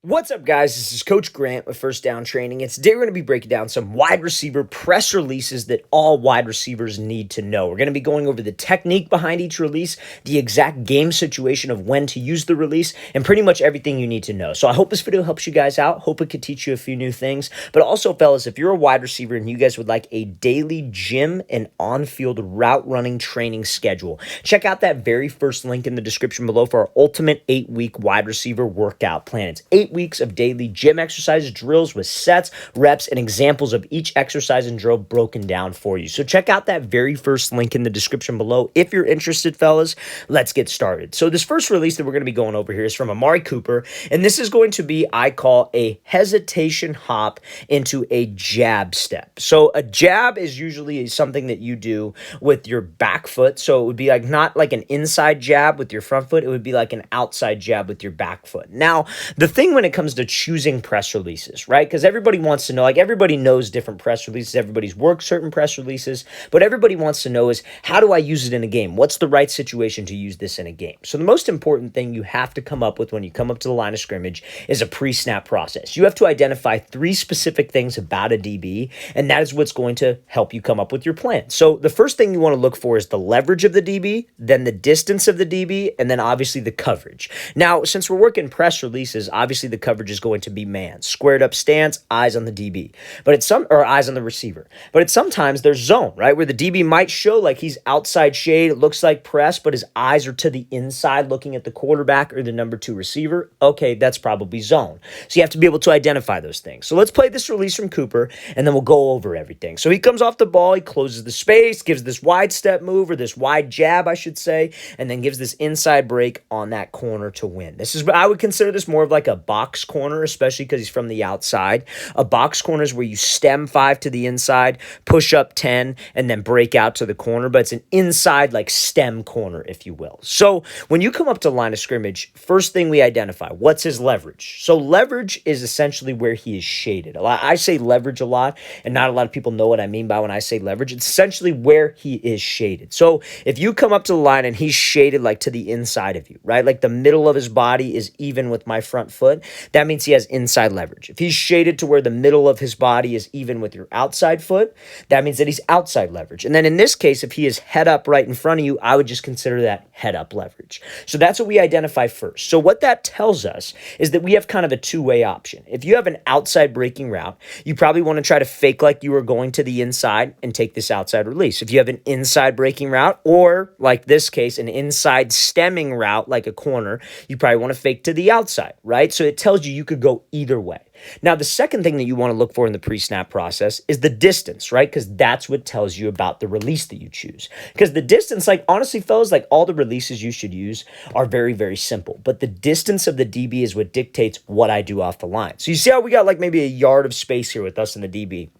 What's up, guys? This is Coach Grant with First Down Training. And today we're going to be breaking down some wide receiver press releases that all wide receivers need to know. We're going to be going over the technique behind each release, the exact game situation of when to use the release, and pretty much everything you need to know. So I hope this video helps you guys out. Hope it could teach you a few new things. But also, fellas, if you're a wide receiver and you guys would like a daily gym and on-field route running training schedule, check out that very first link in the description below for our ultimate 8-week wide receiver workout plan. It's 8 weeks of daily gym exercises, drills with sets, reps, and examples of each exercise and drill broken down for you. So check out that very first link in the description below if you're interested, fellas. Let's get started. So this first release that we're going to be going over here is from Amari Cooper, and this is going to be, I call, a hesitation hop into a jab step. So a jab is usually something that you do with your back foot. So it would be like not like an inside jab with your front foot. It would be like an outside jab with your back foot. Now, the thing when it comes to choosing press releases, right? Because everybody wants to know, like everybody knows different press releases. Everybody's worked certain press releases, but everybody wants to know is how do I use it in a game? What's the right situation to use this in a game? So the most important thing you have to come up with when you come up to the line of scrimmage is a pre-snap process. You have to identify 3 specific things about a DB, and that is what's going to help you come up with your plan. So the first thing you want to look for is the leverage of the DB, then the distance of the DB, and then obviously the coverage. Now, since we're working press releases, obviously the coverage is going to be man, squared up stance, eyes on the DB, but it's eyes on the receiver. But it's sometimes there's zone, right, where the DB might show like he's outside shade, it looks like press, but his eyes are to the inside looking at the quarterback or the number 2 receiver. Okay, that's probably zone. So you have to be able to identify those things. So let's play this release from Cooper, and then we'll go over everything. So he comes off the ball, he closes the space, gives this wide step move, or this wide jab, I should say, and then gives this inside break on that corner to win. This is, I would consider this more of like a box corner, especially because he's from the outside. A box corner is where you stem 5 to the inside, push up 10, and then break out to the corner, but it's an inside like stem corner, if you will. So when you come up to the line of scrimmage, first thing we identify, what's his leverage? So leverage is essentially where he is shaded. I say leverage a lot, and not a lot of people know what I mean by when I say leverage. It's essentially where he is shaded. So if you come up to the line and he's shaded like to the inside of you, right? Like the middle of his body is even with my front foot, that means he has inside leverage. If he's shaded to where the middle of his body is even with your outside foot, that means that he's outside leverage. And then in this case, if he is head up right in front of you, I would just consider that head up leverage. So that's what we identify first. So what that tells us is that we have kind of a two-way option. If you have an outside breaking route, you probably want to try to fake like you are going to the inside and take this outside release. If you have an inside breaking route, or like this case, an inside stemming route like a corner, you probably want to fake to the outside, right? So it tells you could go either way. Now, the second thing that you want to look for in the pre-snap process is the distance, right? Because that's what tells you about the release that you choose. Because the distance, like honestly, fellas, like all the releases you should use are very, very simple. But the distance of the DB is what dictates what I do off the line. So you see how we got like maybe a yard of space here with us in the DB.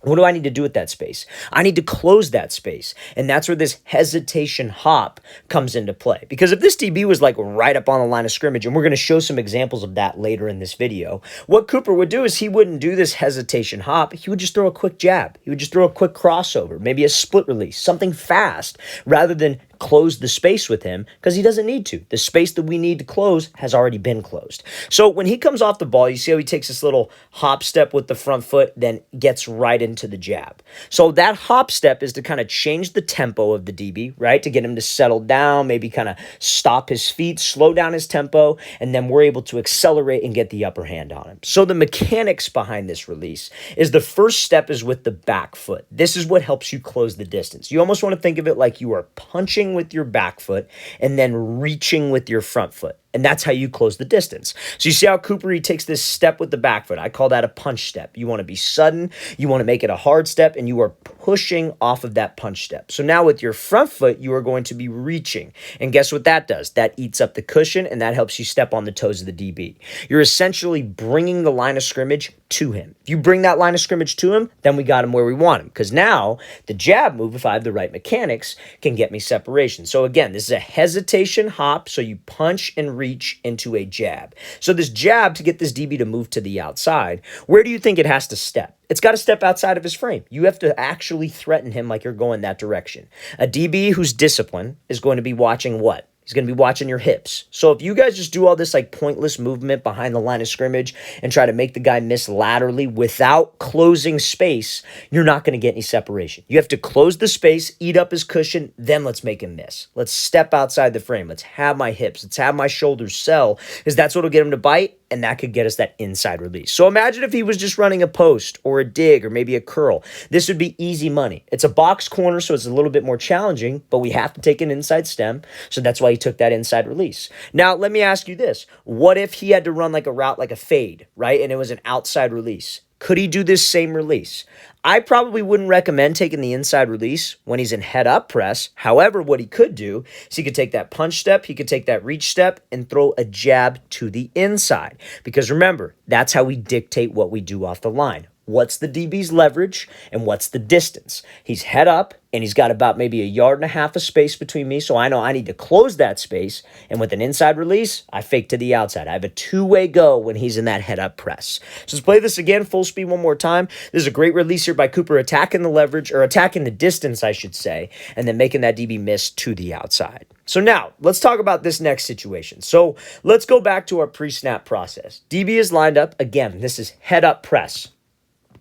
What do I need to do with that space? I need to close that space. And that's where this hesitation hop comes into play. Because if this DB was like right up on the line of scrimmage, and we're going to show some examples of that later in this video, what Cooper would do is he wouldn't do this hesitation hop. He would just throw a quick jab. He would just throw a quick crossover, maybe a split release, something fast, rather than close the space with him, because he doesn't need to. The space that we need to close has already been closed. So when he comes off the ball, you see how he takes this little hop step with the front foot, then gets right into the jab. So that hop step is to kind of change the tempo of the DB, right? To get him to settle down, maybe kind of stop his feet, slow down his tempo, and then we're able to accelerate and get the upper hand on him. So the mechanics behind this release is the first step is with the back foot. This is what helps you close the distance. You almost want to think of it like you are punching with your back foot and then reaching with your front foot. And that's how you close the distance. So you see how Cooper, he takes this step with the back foot. I call that a punch step. You want to be sudden, you want to make it a hard step, and you are pushing off of that punch step. So now with your front foot, you are going to be reaching. And guess what that does? That eats up the cushion, and that helps you step on the toes of the DB. You're essentially bringing the line of scrimmage to him. If you bring that line of scrimmage to him, then we got him where we want him. Because now the jab move, if I have the right mechanics, can get me separation. So again, this is a hesitation hop. So you punch and reach into a jab. So this jab, to get this DB to move to the outside, where do you think it has to step? It's got to step outside of his frame. You have to actually threaten him like you're going that direction. A DB who's disciplined is going to be watching what? He's going to be watching your hips. So if you guys just do all this like pointless movement behind the line of scrimmage and try to make the guy miss laterally without closing space, you're not going to get any separation. You have to close the space, eat up his cushion, then let's make him miss. Let's step outside the frame. Let's have my hips. Let's have my shoulders sell, because that's what will get him to bite, and that could get us that inside release. So imagine if he was just running a post or a dig or maybe a curl. This would be easy money. It's a box corner, so it's a little bit more challenging, but we have to take an inside stem, so that's why he took that inside release. Now, let me ask you this. What if he had to run like a route like a fade, right, and it was an outside release? Could he do this same release? I probably wouldn't recommend taking the inside release when he's in head up press. However, what he could do is he could take that punch step, he could take that reach step and throw a jab to the inside. Because remember, that's how we dictate what we do off the line. What's the DB's leverage and what's the distance? He's head up and he's got about maybe 1.5 yards of space between me, so I know I need to close that space. And with an inside release, I fake to the outside. I have a two-way go when he's in that head up press. So let's play this again, full speed one more time. This is a great release here by Cooper, attacking the leverage, or attacking the distance, I should say, and then making that DB miss to the outside. So now, let's talk about this next situation. So let's go back to our pre-snap process. DB is lined up. Again, this is head up press.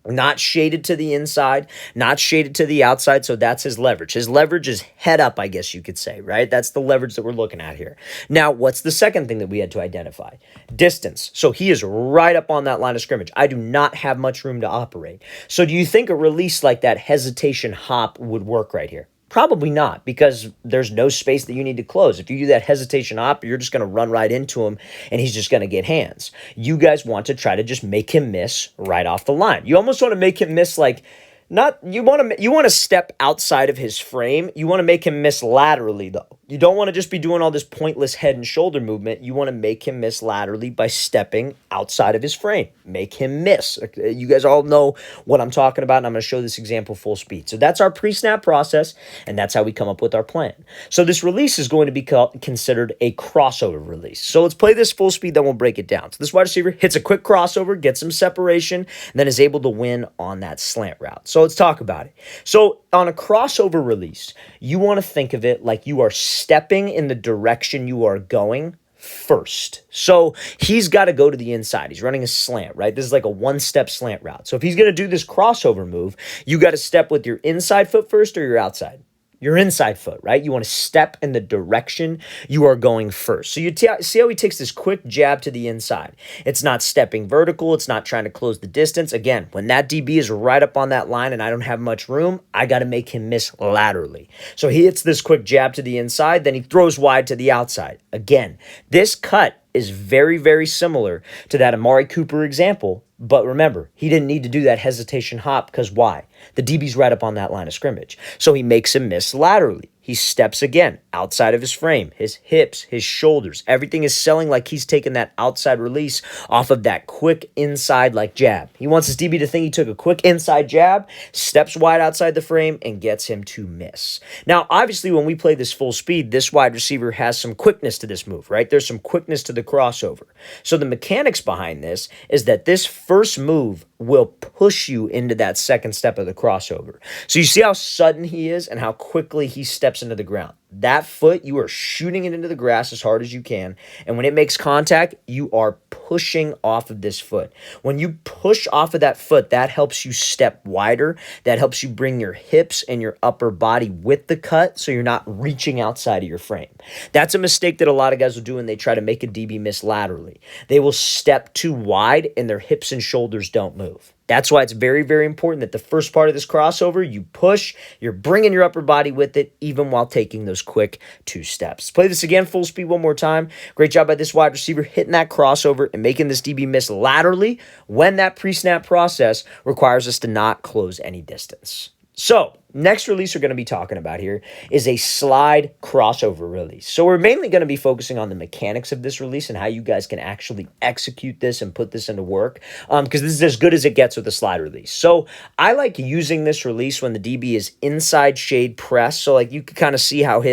Not shaded to the inside, not shaded to the outside, so that's his leverage. His leverage is head up, I guess you could say, right? That's the leverage that we're looking at here. Now, what's the second thing that we had to identify? Distance. So he is right up on that line of scrimmage. I do not have much room to operate. So do you think a release like that hesitation hop would work right here? Probably not, because there's no space that you need to close. If you do that hesitation op, you're just going to run right into him and he's just going to get hands. You guys want to try to just make him miss right off the line. You almost want to make him miss like, not, you want to step outside of his frame. You want to make him miss laterally, though. You don't want to just be doing all this pointless head and shoulder movement. You want to make him miss laterally by stepping outside of his frame. Make him miss. You guys all know what I'm talking about, and I'm going to show this example full speed. So that's our pre-snap process, and that's how we come up with our plan. So this release is going to be considered a crossover release. So let's play this full speed, then we'll break it down. So this wide receiver hits a quick crossover, gets some separation, and then is able to win on that slant route. So let's talk about it. So on a crossover release, you want to think of it like you are stepping in the direction you are going first. So he's got to go to the inside. He's running a slant, right? This is like a one-step slant route. So if he's going to do this crossover move, you got to step with your inside foot first or your outside. Your inside foot, right? You want to step in the direction you are going first. So you see how he takes this quick jab to the inside. It's not stepping vertical. It's not trying to close the distance. Again, when that DB is right up on that line and I don't have much room, I got to make him miss laterally. So he hits this quick jab to the inside, then he throws wide to the outside. Again, this cut is very, very similar to that Amari Cooper example. But remember, he didn't need to do that hesitation hop because why? The DB's right up on that line of scrimmage. So he makes him miss laterally. He steps again outside of his frame, his hips, his shoulders. Everything is selling like he's taking that outside release off of that quick inside like jab. He wants his DB to think he took a quick inside jab, steps wide outside the frame, and gets him to miss. Now, obviously, when we play this full speed, this wide receiver has some quickness to this move, right? There's some quickness to the crossover. So the mechanics behind this is that this first move will push you into that second step of the crossover. So you see how sudden he is and how quickly he steps into the ground. That foot, you are shooting it into the grass as hard as you can. And when it makes contact, you are pushing off of this foot. When you push off of that foot, that helps you step wider. That helps you bring your hips and your upper body with the cut so you're not reaching outside of your frame. That's a mistake that a lot of guys will do when they try to make a DB miss laterally. They will step too wide and their hips and shoulders don't move. That's why it's very, very important that the first part of this crossover, you push, you're bringing your upper body with it, even while taking those quick 2 steps. Let's play this again, full speed one more time. Great job by this wide receiver hitting that crossover and making this DB miss laterally when that pre-snap process requires us to not close any distance. So, next release we're going to be talking about here is a slide crossover release. So we're mainly going to be focusing on the mechanics of this release and how you guys can actually execute this and put this into work, because this is as good as it gets with a slide release. So I like using this release when the DB is inside shade press. So like you could kind of see how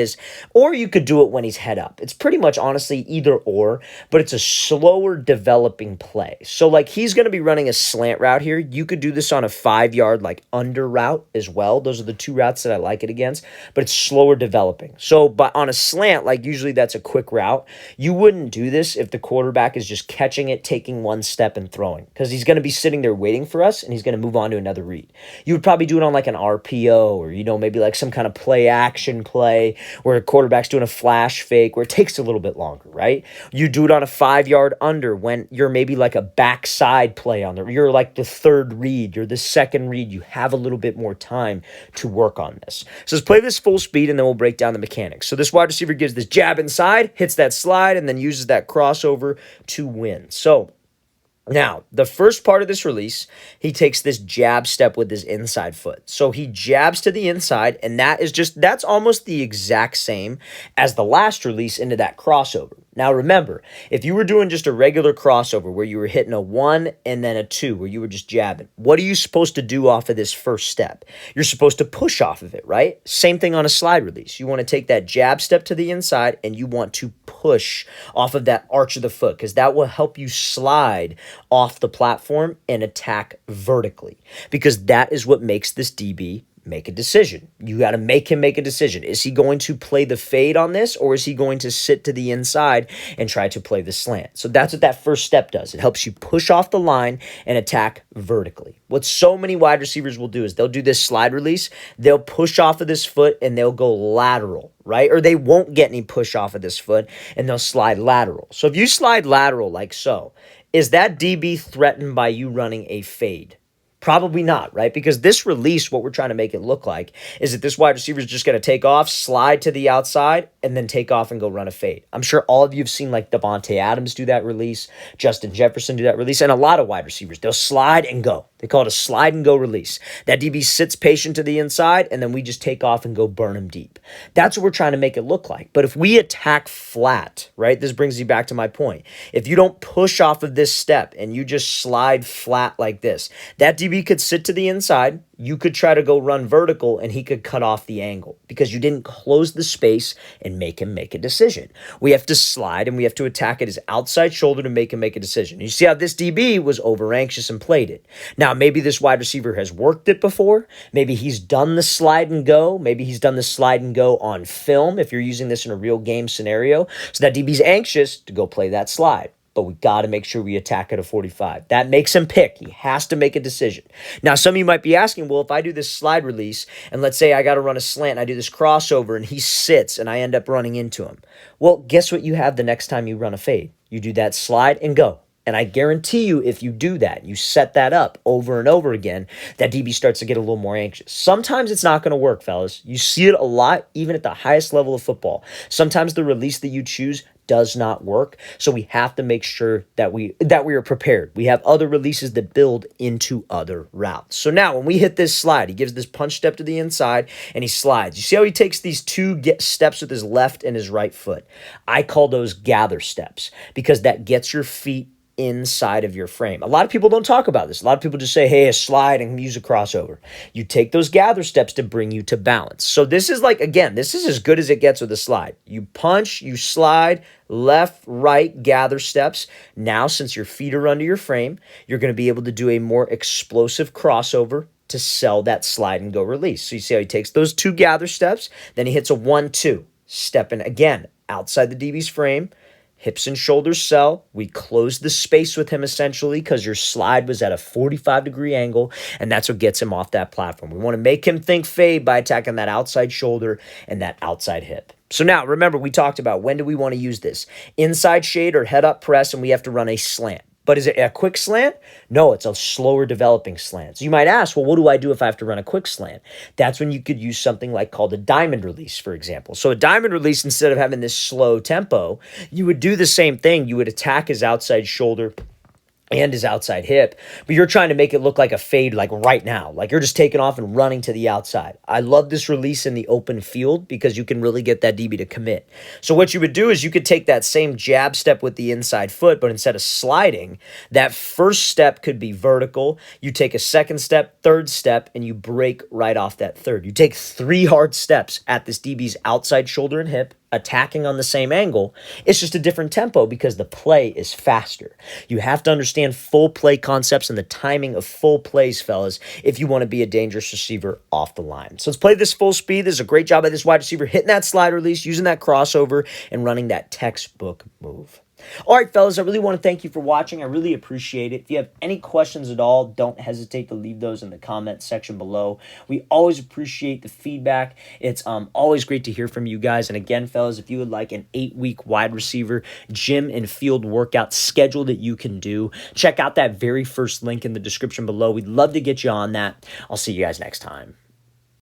or you could do it when he's head up. It's pretty much honestly either or, but it's a slower developing play. So like he's going to be running a slant route here. You could do this on a 5-yard like under route as well. Those are are the two routes that I like it against, but it's slower developing. So, but on a slant, like usually that's a quick route. You wouldn't do this if the quarterback is just catching it, taking one step and throwing, because he's going to be sitting there waiting for us and he's going to move on to another read. You would probably do it on like an RPO or, maybe like some kind of play action play where a quarterback's doing a flash fake where it takes a little bit longer, right? You do it on a 5-yard under when you're maybe like a backside play on there. You're like the third read, you're the second read. You have a little bit more time to work on this. So let's play this full speed and then we'll break down the mechanics. So this wide receiver gives this jab inside, hits that slide, and then uses that crossover to win. So now, the first part of this release, he takes this jab step with his inside foot. So he jabs to the inside, and that's almost the exact same as the last release into that crossover. Now remember, if you were doing just a regular crossover where you were hitting a 1 and then a 2 where you were just jabbing, what are you supposed to do off of this first step? You're supposed to push off of it, right? Same thing on a slide release. You want to take that jab step to the inside and you want to push off of that arch of the foot because that will help you slide off the platform and attack vertically because that is what makes this DB make a decision. You got to make him make a decision. Is he going to play the fade on this or is he going to sit to the inside and try to play the slant? So that's what that first step does. It helps you push off the line and attack vertically. What so many wide receivers will do is they'll do this slide release, they'll push off of this foot and they'll go lateral, right? Or they won't get any push off of this foot and they'll slide lateral. So if you slide lateral like so, is that DB threatened by you running a fade? Probably not, right? Because this release, what we're trying to make it look like is that this wide receiver is just going to take off, slide to the outside, and then take off and go run a fade. I'm sure all of you have seen like Devontae Adams do that release, Justin Jefferson do that release, and a lot of wide receivers. They'll slide and go. They call it a slide and go release. That DB sits patient to the inside, and then we just take off and go burn him deep. That's what we're trying to make it look like. But if we attack flat, right, this brings you back to my point. If you don't push off of this step and you just slide flat like this, that DB could sit to the inside, you could try to go run vertical, and he could cut off the angle because you didn't close the space and make him make a decision. We have to slide, and we have to attack at his outside shoulder to make him make a decision. You see how this DB was over anxious and played it. Now, maybe this wide receiver has worked it before. Maybe he's done the slide and go. Maybe he's done the slide and go on film if you're using this in a real game scenario. So that DB's anxious to go play that slide. But we got to make sure we attack at a 45. That makes him pick. He has to make a decision. Now, some of you might be asking, well, if I do this slide release, and let's say I got to run a slant, and I do this crossover, and he sits, and I end up running into him. Well, guess what you have the next time you run a fade? You do that slide and go. And I guarantee you, if you do that, you set that up over and over again, that DB starts to get a little more anxious. Sometimes it's not going to work, fellas. You see it a lot, even at the highest level of football. Sometimes the release that you choose does not work. So we have to make sure that we are prepared. We have other releases that build into other routes. So now when we hit this slide, he gives this punch step to the inside and he slides. You see how he takes these two steps with his left and his right foot? I call those gather steps because that gets your feet inside of your frame. A lot of people don't talk about this. A lot of people just say, hey, a slide and use a crossover. You take those gather steps to bring you to balance. So this is like, again, this is as good as it gets with a slide. You punch, you slide, left, right, gather steps. Now, since your feet are under your frame, you're going to be able to do a more explosive crossover to sell that slide and go release. So you see how he takes those two gather steps, then he hits a 1-2, stepping again outside the DB's frame. Hips and shoulders sell. We close the space with him essentially because your slide was at a 45-degree angle, and that's what gets him off that platform. We want to make him think fade by attacking that outside shoulder and that outside hip. So now, remember, we talked about when do we want to use this? Inside shade or head-up press, and we have to run a slant. But is it a quick slant? No, it's a slower developing slant. So you might ask, well, what do I do if I have to run a quick slant? That's when you could use something like called a diamond release, for example. So a diamond release, instead of having this slow tempo, you would do the same thing. You would attack his outside shoulder and his outside hip, but you're trying to make it look like a fade like right now. Like you're just taking off and running to the outside. I love this release in the open field because you can really get that DB to commit. So what you would do is you could take that same jab step with the inside foot, but instead of sliding, that first step could be vertical. You take a second step, third step, and you break right off that third. You take 3 hard steps at this DB's outside shoulder and hip, attacking on the same angle. It's just a different tempo because the play is faster. You have to understand full play concepts and the timing of full plays, fellas, if you want to be a dangerous receiver off the line. So let's play this full speed. This is a great job by this wide receiver hitting that slide release, using that crossover, and running that textbook move. All right, fellas, I really want to thank you for watching. I really appreciate it. If you have any questions at all, don't hesitate to leave those in the comment section below. We always appreciate the feedback. It's always great to hear from you guys. And again, fellas, if you would like an 8-week wide receiver gym and field workout schedule that you can do, check out that very first link in the description below. We'd love to get you on that. I'll see you guys next time.